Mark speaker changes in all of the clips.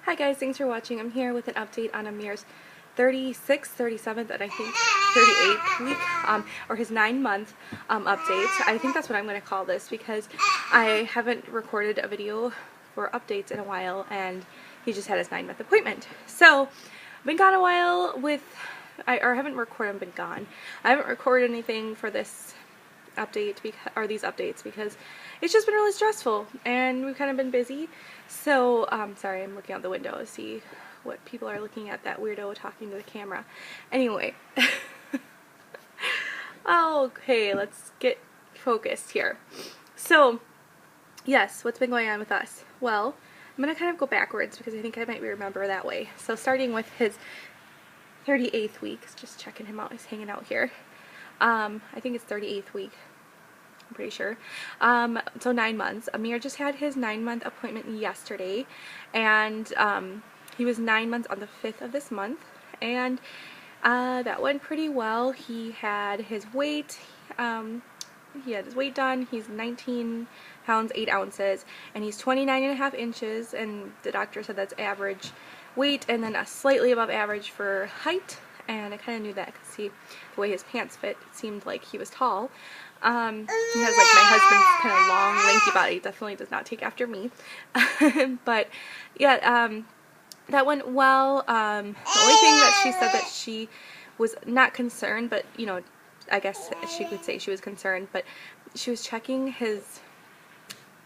Speaker 1: Hi guys, thanks for watching. I'm here with an update on Amir's 36th, 37th, and I think 38th week, or his 9-month update. I think that's what I'm going to call this because I haven't recorded a video for updates in a while, and he just had his 9-month appointment. So, I've been gone a while with, I haven't recorded anything for this update these updates because it's just been really stressful and we've kind of been busy. So sorry, I'm looking out the window to see what people are looking at, that weirdo talking to the camera. Anyway, okay, let's get focused here. So yes, what's been going on with us? Well, I'm gonna kind of go backwards because I think I might remember that way. So starting with his 38th week, just checking him out, he's hanging out here. I think it's 38th week, I'm pretty sure. So 9 months. Amir just had his 9-month appointment yesterday, and he was 9 months on the 5th of this month, and that went pretty well. He had his weight, done. He's 19 pounds 8 ounces, and he's 29.5 inches, and the doctor said that's average weight, and then a slightly above average for height. And I kind of knew that because see the way his pants fit, it seemed like he was tall. He has like my husband's kind of long, lanky body. Definitely does not take after me. But yeah, that went well. The only thing that she said that she was not concerned, but you know, I guess she could say she was concerned, but she was checking his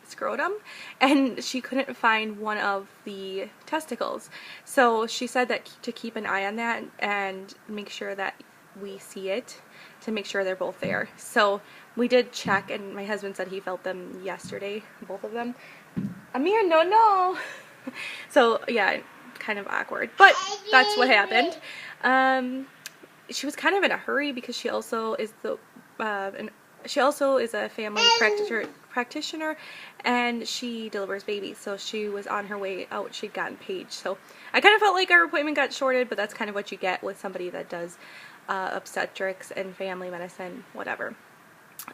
Speaker 1: scrotum and she couldn't find one of the testicles. So she said that to keep an eye on that and make sure that we see it, to make sure they're both there. So we did check, and my husband said he felt them yesterday, both of them. Amir, no. So yeah, kind of awkward, but that's what happened. She was kind of in a hurry because she also is a family practitioner, and she delivers babies, so she was on her way out. She'd gotten paged, so I kind of felt like our appointment got shorted, but that's kind of what you get with somebody that does obstetrics and family medicine, whatever.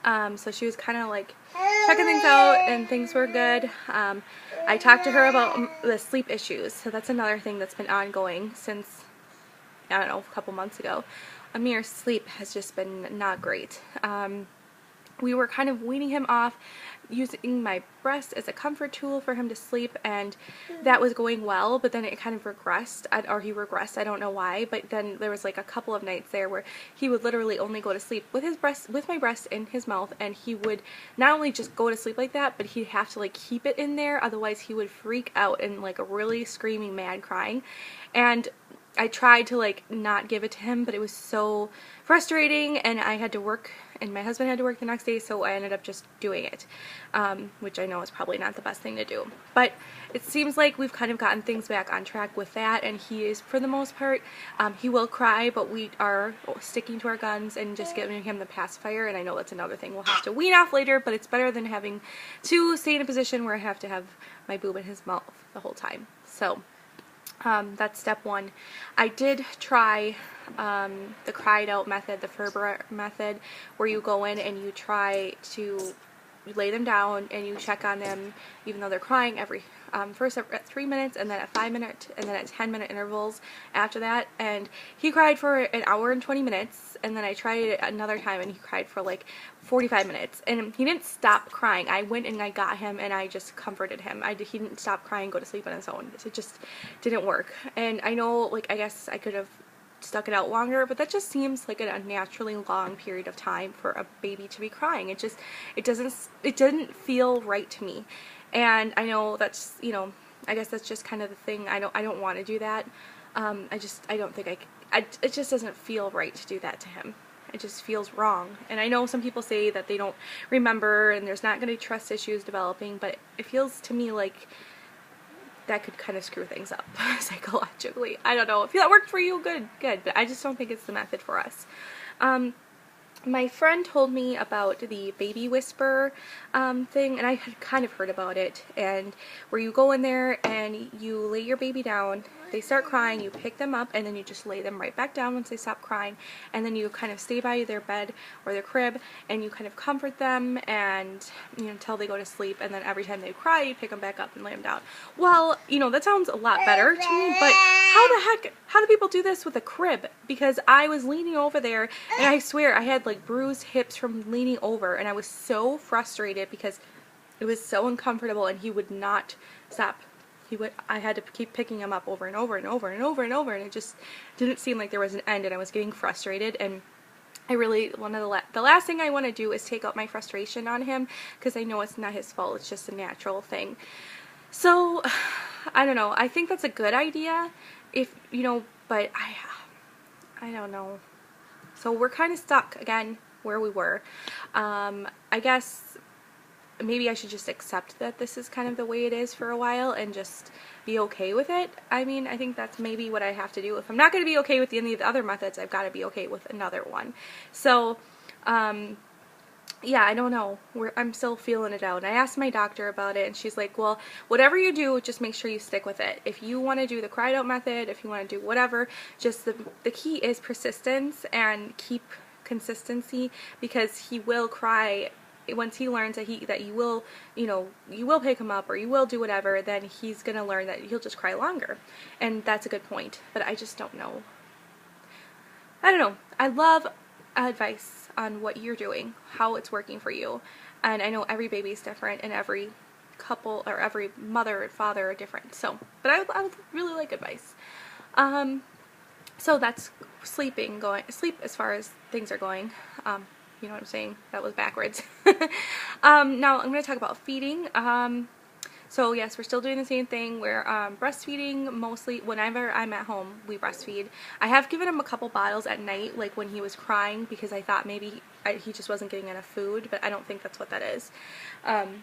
Speaker 1: So she was kind of like checking things out, and things were good. I talked to her about the sleep issues, so that's another thing that's been ongoing since, I don't know, a couple months ago. Amir's sleep has just been not great. We were kind of weaning him off using my breast as a comfort tool for him to sleep, and that was going well, but then it kind of regressed, or he regressed, I don't know why, but then there was like a couple of nights there where he would literally only go to sleep with my breast in his mouth, and he would not only just go to sleep like that, but he'd have to like keep it in there, otherwise he would freak out and like a really screaming, mad crying. And I tried to like not give it to him, but it was so frustrating, and I had to work, and my husband had to work the next day, so I ended up just doing it, which I know is probably not the best thing to do. But it seems like we've kind of gotten things back on track with that, and he is, for the most part, he will cry, but we are sticking to our guns and just giving him the pacifier, and I know that's another thing we'll have to wean off later, but it's better than having to stay in a position where I have to have my boob in his mouth the whole time. So that's step one. I did try the cried out method, the Ferber method, where you go in and you try to lay them down and you check on them even though they're crying every first at 3 minutes, and then at 5 minutes, and then at 10-minute intervals after that. And he cried for an hour and 20 minutes, and then I tried it another time and he cried for like 45 minutes, and he didn't stop crying. I went and I got him and I just comforted him. He didn't stop crying, go to sleep on his own. It just didn't work. And I know, like, I guess I could have stuck it out longer, but that just seems like an unnaturally long period of time for a baby to be crying. It didn't feel right to me. And I know that's, you know, I guess that's just kind of the thing. I don't want to do that. I don't think it just doesn't feel right to do that to him. It just feels wrong. And I know some people say that they don't remember and there's not going to be trust issues developing, but it feels to me like that could kind of screw things up psychologically. I don't know. If that worked for you, good. But I just don't think it's the method for us. my friend told me about the baby whisper thing, and I had kind of heard about it, and where you go in there and you lay your baby down, they start crying, you pick them up, and then you just lay them right back down once they stop crying, and then you kind of stay by their bed or their crib, and you kind of comfort them, and until they go to sleep, and then every time they cry, you pick them back up and lay them down. Well, that sounds a lot better to me, but how do people do this with a crib? Because I was leaning over there, and I swear I had like bruised hips from leaning over, and I was so frustrated because it was so uncomfortable, and he would not stop. I had to keep picking him up over and over and over and over and over, and it just didn't seem like there was an end, and I was getting frustrated, and I really, the last thing I want to do is take out my frustration on him, because I know it's not his fault, it's just a natural thing. So, I don't know, I think that's a good idea, but I don't know. So we're kind of stuck again where we were. I guess maybe I should just accept that this is kind of the way it is for a while and just be okay with it. I mean, I think that's maybe what I have to do. If I'm not going to be okay with any of the other methods, I've got to be okay with another one. So, yeah, I don't know. I'm still feeling it out. And I asked my doctor about it, and she's like, well, whatever you do, just make sure you stick with it. If you want to do the cried out method, if you want to do whatever, just the key is persistence and keep consistency, because he will cry. Once he learns that you will, you will pick him up or you will do whatever, then he's going to learn that he'll just cry longer. And that's a good point. But I just don't know. I don't know. I love advice on what you're doing, how it's working for you. And I know every baby is different, and every couple or every mother and father are different. So, but I would really like advice. So that's sleep as far as things are going. You know what I'm saying? That was backwards. Now I'm going to talk about feeding. So yes, we're still doing the same thing. We're breastfeeding mostly. Whenever I'm at home, we breastfeed. I have given him a couple bottles at night, like when he was crying, because I thought maybe he just wasn't getting enough food, but I don't think that's what that is.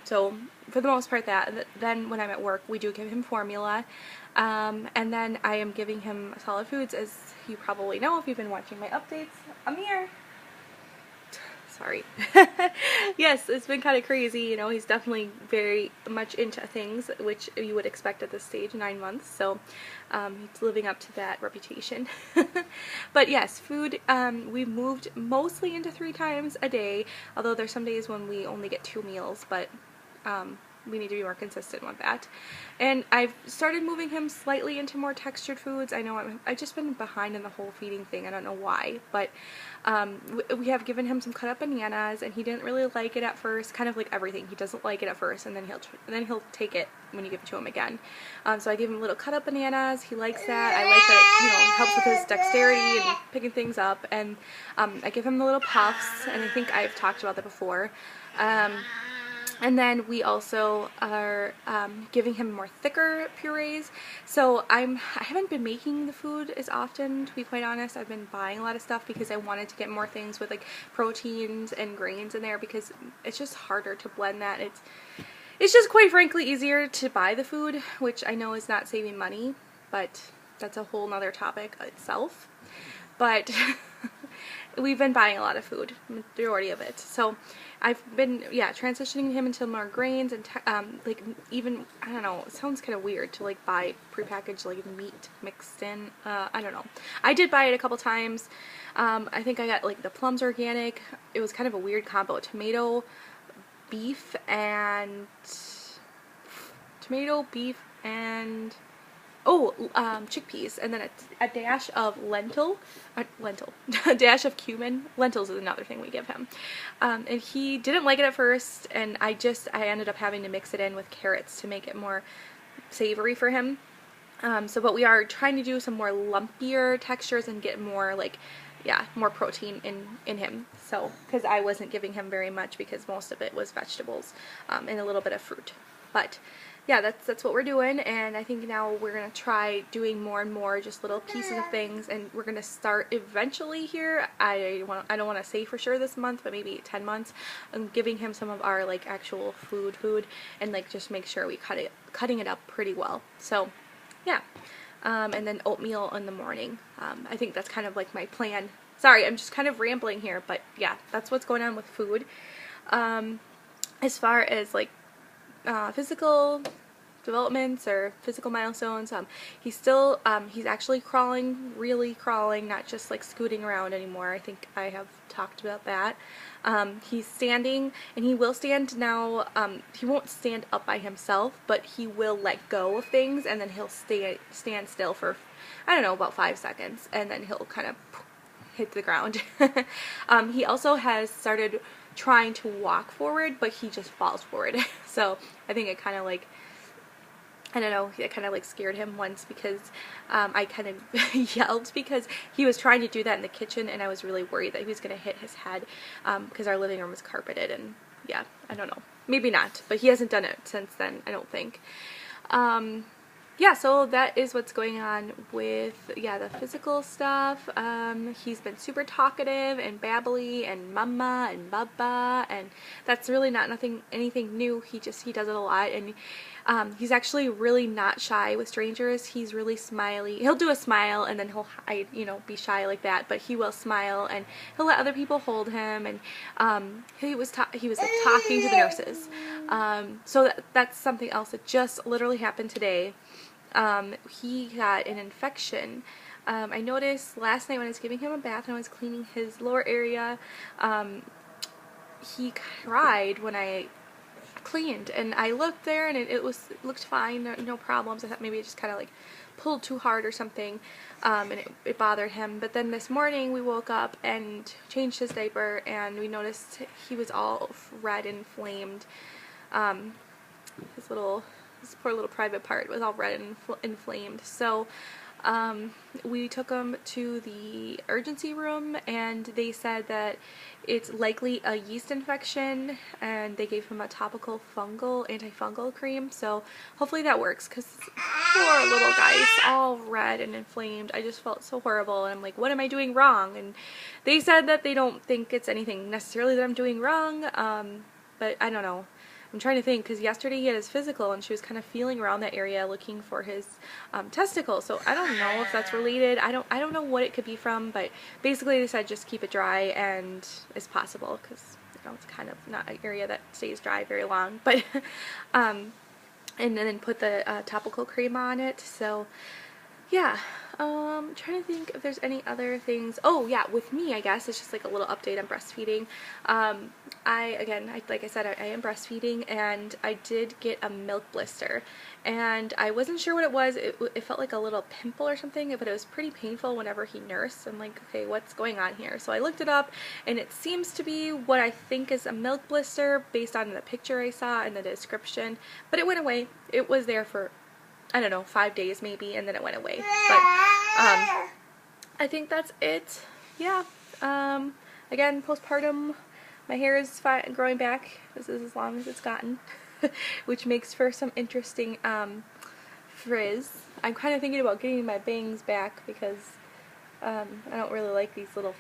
Speaker 1: So for the most part then when I'm at work, we do give him formula. And then I am giving him solid foods, as you probably know if you've been watching my updates. Amir! Sorry. Yes, it's been kind of crazy, he's definitely very much into things, which you would expect at this stage, 9 months, so he's living up to that reputation. But yes, food, we've moved mostly into 3 times a day, although there's some days when we only get 2 meals, but we need to be more consistent with that. And I've started moving him slightly into more textured foods. I know I've just been behind in the whole feeding thing. I don't know why, but we have given him some cut up bananas, and he didn't really like it at first. Kind of like everything, he doesn't like it at first, and then he'll take it when you give it to him again. So I gave him little cut up bananas. He likes that. I like that it helps with his dexterity and picking things up. And I give him the little puffs, and I think I've talked about that before. And then we also are giving him more thicker purees. So I haven't been making the food as often, to be quite honest. I've been buying a lot of stuff because I wanted to get more things with like proteins and grains in there, because it's just harder to blend that. It's just quite frankly easier to buy the food, which I know is not saving money, but that's a whole nother topic itself. But we've been buying a lot of food, majority of it. So I've been, transitioning him into more grains and like even, I don't know, it sounds kind of weird to like buy prepackaged like meat mixed in. I don't know. I did buy it a couple times. I think I got like the plums organic. It was kind of a weird combo. Tomato, beef, and chickpeas, and then a dash of a dash of cumin. Lentils is another thing we give him. And he didn't like it at first, and I ended up having to mix it in with carrots to make it more savory for him. But we are trying to do some more lumpier textures and get more more protein in him. So, because I wasn't giving him very much, because most of it was vegetables and a little bit of fruit. But yeah, that's what we're doing, and I think now we're going to try doing more and more just little pieces of things, and we're going to start eventually here. I don't want to say for sure this month, but maybe 10 months, I'm giving him some of our like actual food and like just make sure we cutting it up pretty well. So yeah, and then oatmeal in the morning. I think that's kind of like my plan sorry, I'm just kind of rambling here, but yeah, that's what's going on with food. As far as like physical developments or physical milestones, he's still he's actually crawling, really crawling, not just like scooting around anymore. I think I have talked about that. He's standing, and he will stand now. He won't stand up by himself, but he will let go of things, and then he'll stand still for, I don't know, about 5 seconds, and then he'll kind of hit the ground. He also has started trying to walk forward, but he just falls forward. So I think it kind of like, I don't know, it kind of like scared him once, because I kind of yelled because he was trying to do that in the kitchen, and I was really worried that he was going to hit his head, because our living room is carpeted, and yeah, I don't know, maybe not, but he hasn't done it since then, I don't think. Yeah, so that is what's going on with, yeah, the physical stuff. He's been super talkative and babbly and mama and baba, and that's really not anything new. He does it a lot, and he's actually really not shy with strangers. He's really smiley. He'll do a smile, and then he'll hide, you know, be shy like that, but he will smile, and he'll let other people hold him, and he was like talking to the nurses. So that's something else that just literally happened today. He got an infection. I noticed last night when I was giving him a bath and I was cleaning his lower area, he cried when I cleaned, and I looked there, and it looked fine, no problems. I thought maybe it just kind of like pulled too hard or something, and it bothered him. But then this morning we woke up and changed his diaper, and we noticed he was all red and inflamed. This poor little private part was all red and inflamed. So we took him to the urgency room, and they said that it's likely a yeast infection, and they gave him a topical antifungal cream. So hopefully that works, because poor little guy is all red and inflamed. I just felt so horrible, and I'm like, what am I doing wrong? And they said that they don't think it's anything necessarily that I'm doing wrong, but I don't know. I'm trying to think, because yesterday he had his physical, and she was kind of feeling around that area looking for his testicle. So I don't know if that's related. I don't know what it could be from, but basically they said just keep it dry and as possible, because you know, it's kind of not an area that stays dry very long. But and then put the topical cream on it. So yeah, I'm trying to think if there's any other things. Oh yeah, with me, I guess it's just like a little update on breastfeeding. Like I said, I am breastfeeding, and I did get a milk blister, and I wasn't sure what it was. It felt like a little pimple or something, but it was pretty painful whenever he nursed. I'm like, okay, what's going on here? So I looked it up, and it seems to be what I think is a milk blister based on the picture I saw and the description, but it went away. It was there for, I don't know, 5 days maybe, and then it went away. But I think that's it. Yeah. Again, postpartum, my hair is growing back. This is as long as it's gotten, which makes for some interesting frizz. I'm kind of thinking about getting my bangs back, because I don't really like these little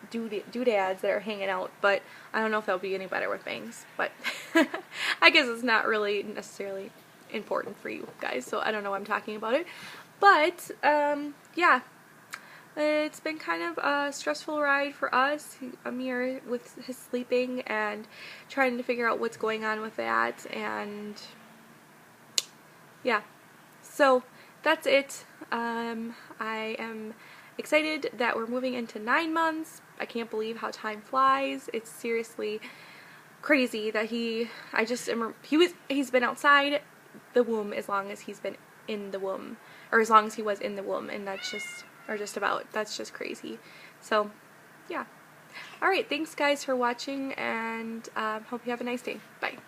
Speaker 1: doodads that are hanging out, but I don't know if they'll be any better with bangs. But I guess it's not really necessarily important for you guys, so I don't know why I'm talking about it. But yeah, it's been kind of a stressful ride for us, Amir, with his sleeping and trying to figure out what's going on with that. And yeah, so that's it. I am excited that we're moving into 9 months. I can't believe how time flies. It's seriously crazy that he's been outside the womb as long as he's been in the womb, or as long as he was in the womb, and that's just crazy. So yeah, alright, thanks guys for watching, and hope you have a nice day. Bye.